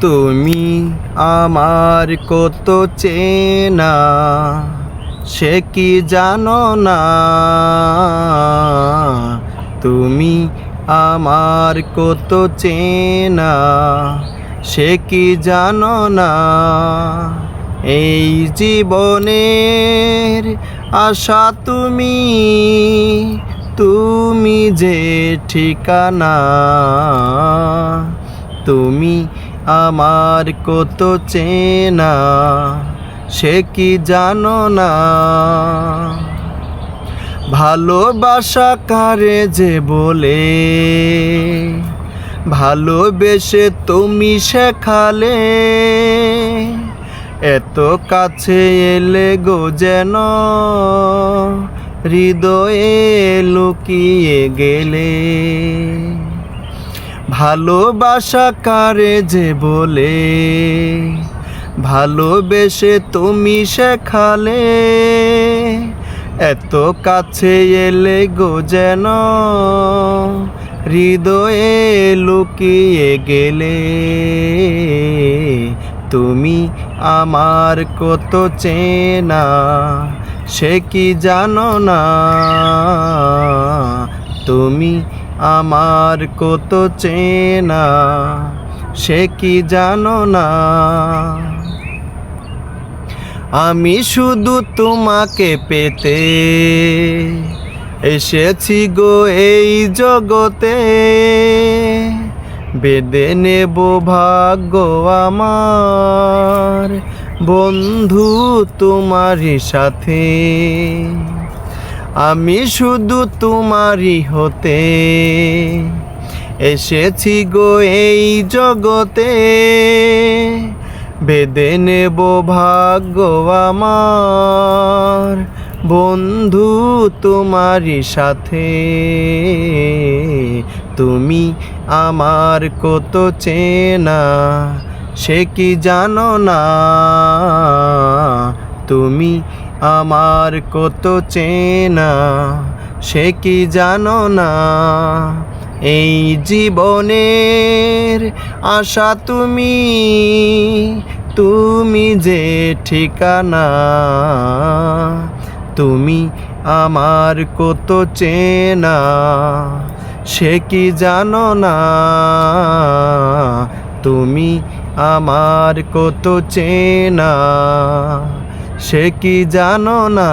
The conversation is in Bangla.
তুমি আমার কত চেনা, সে কি জানো না? তুমি আমার কত চেনা, সে কি জানো না? এই জীবনের আশা তুমি, তুমি যে ঠিকানা। তুমি আমার কত চেনা, সে কি জানো না? ভালোবাসা কারে যে বলে, ভালোবেসে তুমি শেখালে। এত কাছে এলে গো যেন হৃদয়ে লুকিয়ে গেলে। ভালোবাসা কারে যে বলে, ভালোবেসে তুমি শেখালে। এত কাছে এলে গো যেন হৃদয়ে লুকিয়ে গেলে। তুমি আমার কত চেনা, সে কি জানো না? তুমি আমার কত চেনা, সে কি জানো না? আমি শুধু তোমাকে পেতে এসেছি গো এই জগতে। বেঁধে নেব ভাগ্য আমার বন্ধু তোমারই সাথে। আমি শুধু তোমারই হতে এসেছি গো এই জগতে। বেঁধে নেব ভাগ্য আমার বন্ধু তোমারই সাথে। তুমি আমার কত চেনা, সে কি জানো না? তুমি আমার কত চেনা, সে কি জানো না? এই জীবনের আশা তুমি, তুমি যে ঠিকানা। তুমি আমার কত চেনা, সে কি জানো না? তুমি আমার কত চেনা, সে কি জানো না?